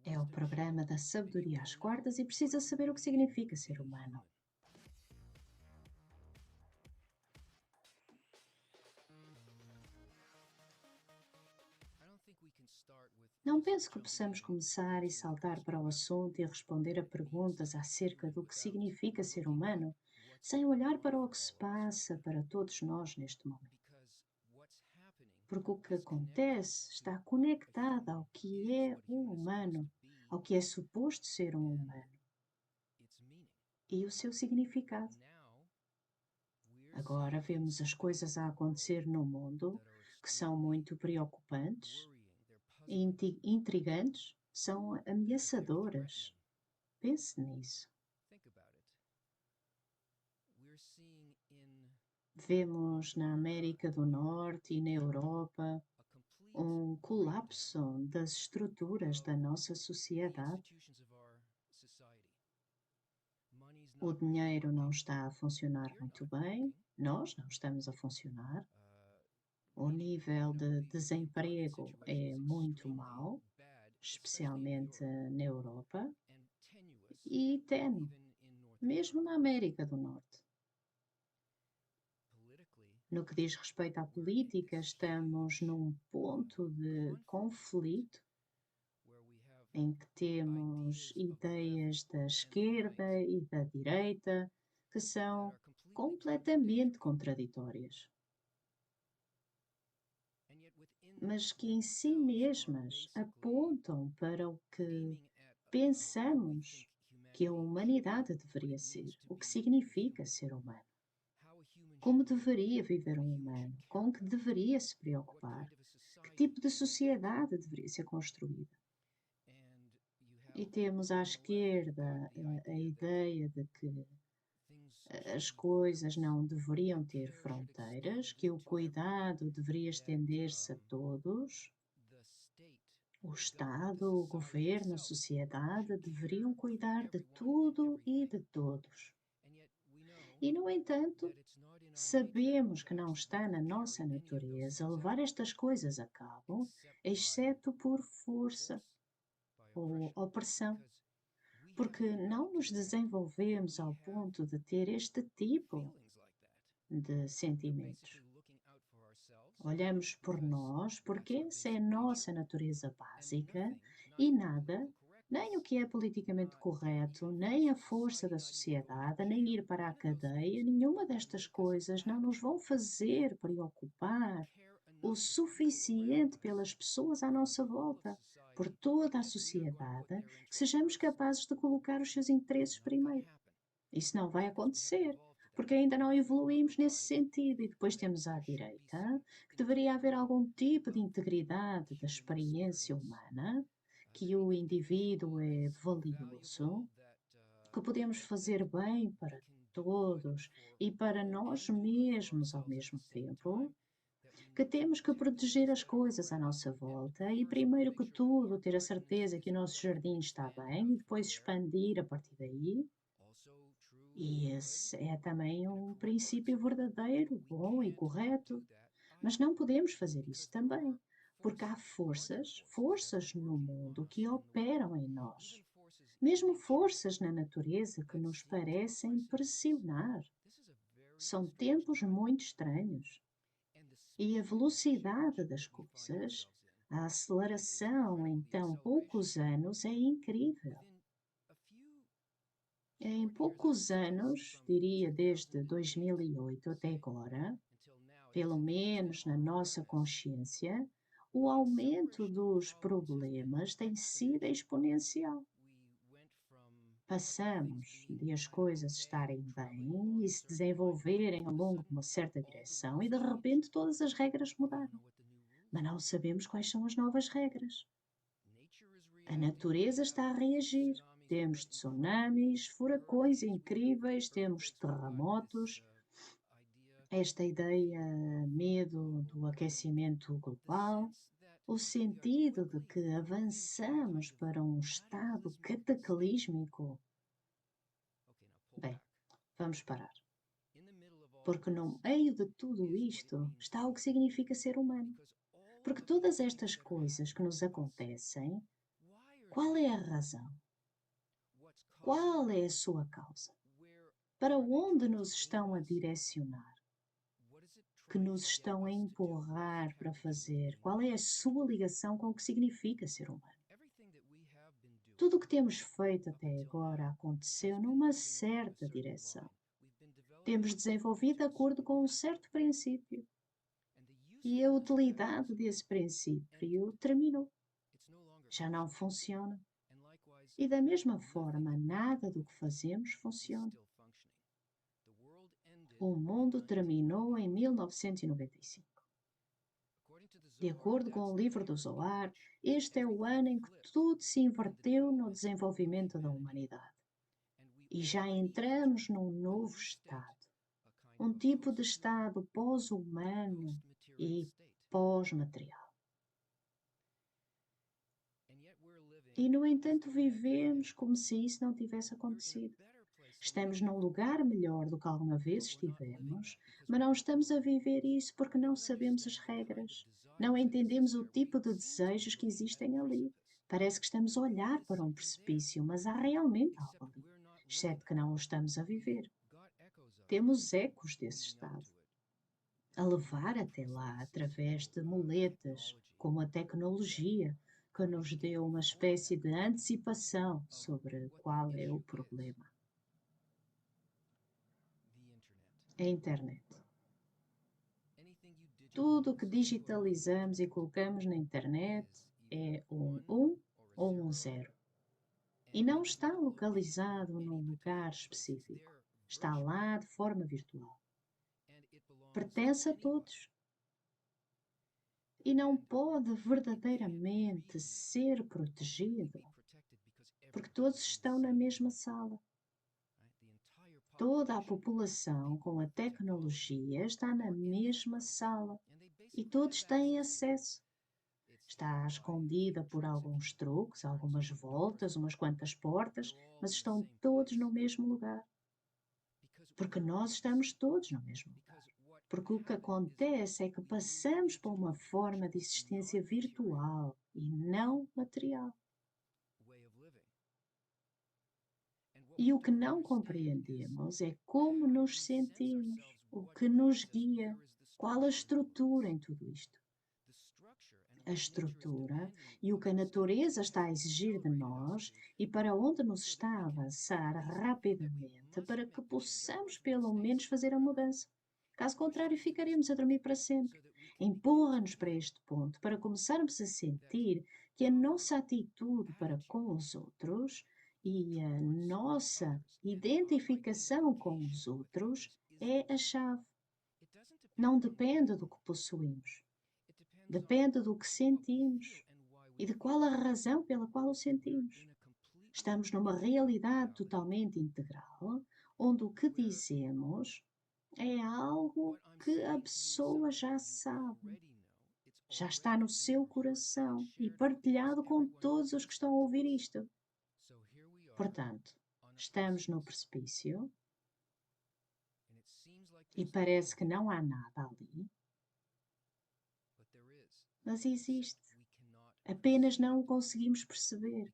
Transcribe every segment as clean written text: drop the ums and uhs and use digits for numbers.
É o programa da sabedoria às quartas e precisa saber o que significa ser humano. Não penso que possamos começar e saltar para o assunto e responder a perguntas acerca do que significa ser humano, sem olhar para o que se passa para todos nós neste momento. Porque o que acontece está conectado ao que é um humano, ao que é suposto ser um humano e o seu significado. Agora vemos as coisas a acontecer no mundo que são muito preocupantes, intrigantes, são ameaçadoras. Pense nisso. Vemos na América do Norte e na Europa um colapso das estruturas da nossa sociedade. O dinheiro não está a funcionar muito bem, nós não estamos a funcionar. O nível de desemprego é muito mau, especialmente na Europa e ténue, mesmo na América do Norte. No que diz respeito à política, estamos num ponto de conflito em que temos ideias da esquerda e da direita que são completamente contraditórias, mas que em si mesmas apontam para o que pensamos que a humanidade deveria ser, o que significa ser humano. Como deveria viver um humano? Com que deveria se preocupar? Que tipo de sociedade deveria ser construída? E temos à esquerda a ideia de que as coisas não deveriam ter fronteiras, que o cuidado deveria estender-se a todos. O Estado, o governo, a sociedade deveriam cuidar de tudo e de todos. E, no entanto, sabemos que não está na nossa natureza levar estas coisas a cabo, exceto por força ou opressão, porque não nos desenvolvemos ao ponto de ter este tipo de sentimentos. Olhamos por nós porque essa é a nossa natureza básica e nada, nem o que é politicamente correto, nem a força da sociedade, nem ir para a cadeia, nenhuma destas coisas não nos vão fazer preocupar o suficiente pelas pessoas à nossa volta, por toda a sociedade, que sejamos capazes de colocar os seus interesses primeiro. Isso não vai acontecer, porque ainda não evoluímos nesse sentido. E depois temos à direita que deveria haver algum tipo de integridade da experiência humana, que o indivíduo é valioso, que podemos fazer bem para todos e para nós mesmos ao mesmo tempo, que temos que proteger as coisas à nossa volta e, primeiro que tudo, ter a certeza que o nosso jardim está bem e depois expandir a partir daí. E esse é também um princípio verdadeiro, bom e correto. Mas não podemos fazer isso também, porque há forças no mundo que operam em nós, mesmo forças na natureza que nos parecem pressionar. São tempos muito estranhos. E a velocidade das coisas, a aceleração em tão poucos anos é incrível. Em poucos anos, diria desde 2008 até agora, pelo menos na nossa consciência, o aumento dos problemas tem sido exponencial. Passamos de as coisas estarem bem e se desenvolverem ao longo de uma certa direção e de repente todas as regras mudaram. Mas não sabemos quais são as novas regras. A natureza está a reagir. Temos tsunamis, furacões incríveis, temos terremotos. Esta ideia, medo do aquecimento global, o sentido de que avançamos para um estado cataclísmico. Bem, vamos parar. Porque no meio de tudo isto está o que significa ser humano. Porque todas estas coisas que nos acontecem, Qual é a razão? Qual é a sua causa? Para onde nos estão a direcionar? Que nos estão a empurrar para fazer? Qual é a sua ligação com o que significa ser humano? Tudo o que temos feito até agora aconteceu numa certa direção. Temos desenvolvido de acordo com um certo princípio. E a utilidade desse princípio terminou. Já não funciona. E da mesma forma, nada do que fazemos funciona. O mundo terminou em 1995. De acordo com o livro do Zohar, este é o ano em que tudo se inverteu no desenvolvimento da humanidade. E já entramos num novo estado, um tipo de estado pós-humano e pós-material. E, no entanto, vivemos como se isso não tivesse acontecido. Estamos num lugar melhor do que alguma vez estivemos, mas não estamos a viver isso porque não sabemos as regras. Não entendemos o tipo de desejos que existem ali. Parece que estamos a olhar para um precipício, mas há realmente algo ali, exceto que não o estamos a viver. Temos ecos desse estado, a levar até lá através de muletas, como a tecnologia, que nos deu uma espécie de antecipação sobre qual é o problema. A internet. Tudo o que digitalizamos e colocamos na internet é um 1 ou um 0. E não está localizado num lugar específico. Está lá de forma virtual. Pertence a todos. E não pode verdadeiramente ser protegido, porque todos estão na mesma sala. Toda a população com a tecnologia está na mesma sala e todos têm acesso. Está escondida por alguns truques, algumas voltas, umas quantas portas, mas estão todos no mesmo lugar. Porque nós estamos todos no mesmo lugar. Porque o que acontece é que passamos por uma forma de existência virtual e não material. E o que não compreendemos é como nos sentimos, o que nos guia, qual a estrutura em tudo isto. A estrutura e o que a natureza está a exigir de nós e para onde nos está a avançar rapidamente para que possamos pelo menos fazer a mudança. Caso contrário, ficaremos a dormir para sempre. Empurra-nos para este ponto para começarmos a sentir que a nossa atitude para com os outros e a nossa identificação com os outros é a chave. Não depende do que possuímos. Depende do que sentimos e de qual a razão pela qual o sentimos. Estamos numa realidade totalmente integral, onde o que dizemos é algo que a pessoa já sabe, já está no seu coração e partilhado com todos os que estão a ouvir isto. Portanto, estamos no precipício e parece que não há nada ali, mas existe. Apenas não o conseguimos perceber,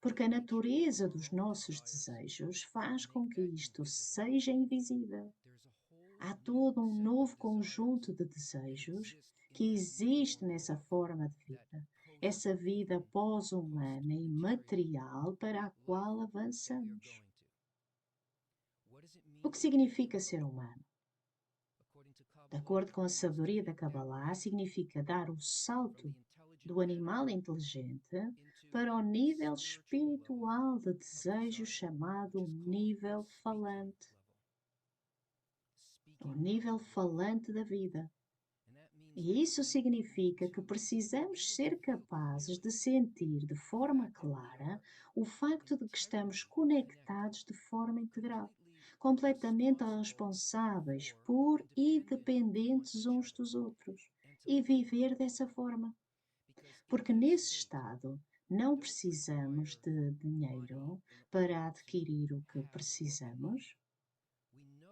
porque a natureza dos nossos desejos faz com que isto seja invisível. Há todo um novo conjunto de desejos que existe nessa forma de vida, essa vida pós-humana e material para a qual avançamos. O que significa ser humano? De acordo com a sabedoria da Kabbalah, significa dar o salto do animal inteligente para o nível espiritual de desejo chamado nível falante. O nível falante da vida. E isso significa que precisamos ser capazes de sentir de forma clara o facto de que estamos conectados de forma integral, completamente responsáveis por e dependentes uns dos outros, e viver dessa forma. Porque nesse estado não precisamos de dinheiro para adquirir o que precisamos.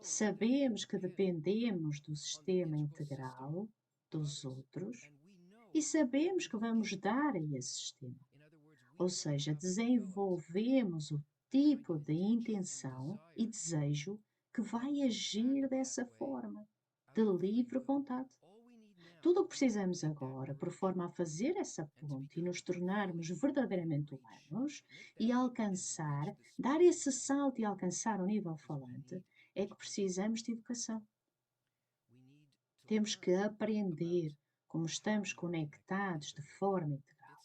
Sabemos que dependemos do sistema integral dos outros e sabemos que vamos dar a esse sistema. Ou seja, desenvolvemos o tipo de intenção e desejo que vai agir dessa forma, de livre vontade. Tudo o que precisamos agora, por forma a fazer essa ponte e nos tornarmos verdadeiramente humanos e alcançar, dar esse salto e alcançar o nível falante, é que precisamos de educação. Temos que aprender como estamos conectados de forma integral.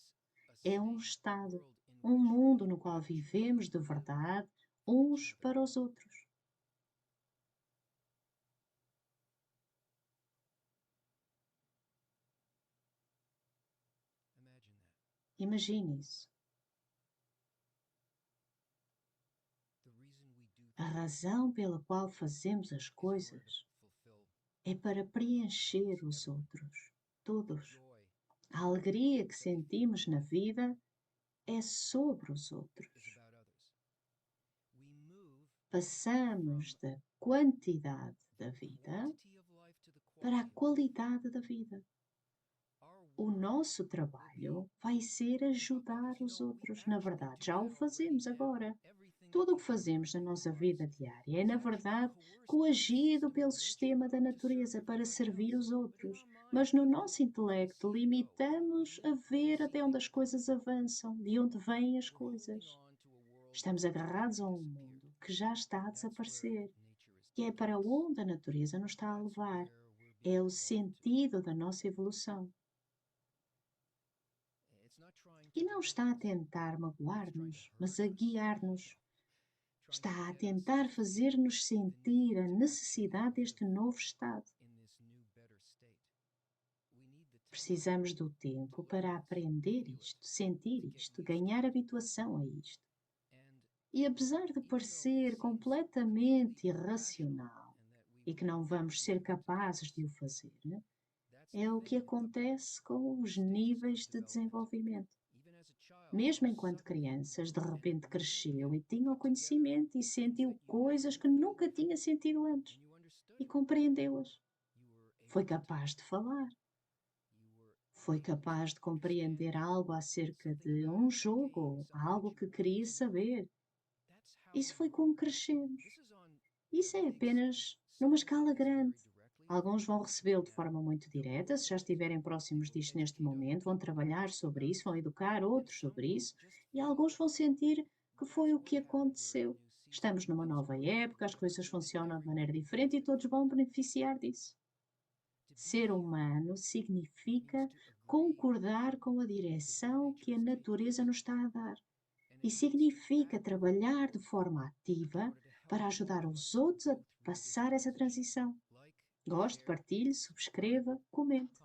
É um estado, um mundo no qual vivemos de verdade uns para os outros. Imagine isso. A razão pela qual fazemos as coisas é para preencher os outros, todos. A alegria que sentimos na vida é sobre os outros. Passamos da quantidade da vida para a qualidade da vida. O nosso trabalho vai ser ajudar os outros. Na verdade, já o fazemos agora. Tudo o que fazemos na nossa vida diária é, na verdade, coagido pelo sistema da natureza para servir os outros. Mas no nosso intelecto limitamos a ver até onde as coisas avançam, de onde vêm as coisas. Estamos agarrados a um mundo que já está a desaparecer, que é para onde a natureza nos está a levar. É o sentido da nossa evolução. E não está a tentar magoar-nos, mas a guiar-nos. Está a tentar fazer-nos sentir a necessidade deste novo estado. Precisamos do tempo para aprender isto, sentir isto, ganhar habituação a isto. E apesar de parecer completamente irracional e que não vamos ser capazes de o fazer, é o que acontece com os níveis de desenvolvimento. Mesmo enquanto crianças, de repente cresceu e tinha o conhecimento e sentiu coisas que nunca tinha sentido antes e compreendeu-as. Foi capaz de falar, foi capaz de compreender algo acerca de um jogo, algo que queria saber. Isso foi como crescemos. Isso é apenas numa escala grande. Alguns vão recebê-lo de forma muito direta, se já estiverem próximos disto neste momento, vão trabalhar sobre isso, vão educar outros sobre isso, e alguns vão sentir que foi o que aconteceu. Estamos numa nova época, as coisas funcionam de maneira diferente e todos vão beneficiar disso. Ser humano significa concordar com a direção que a natureza nos está a dar. E significa trabalhar de forma ativa para ajudar os outros a passar essa transição. Goste, partilhe, subscreva, comente.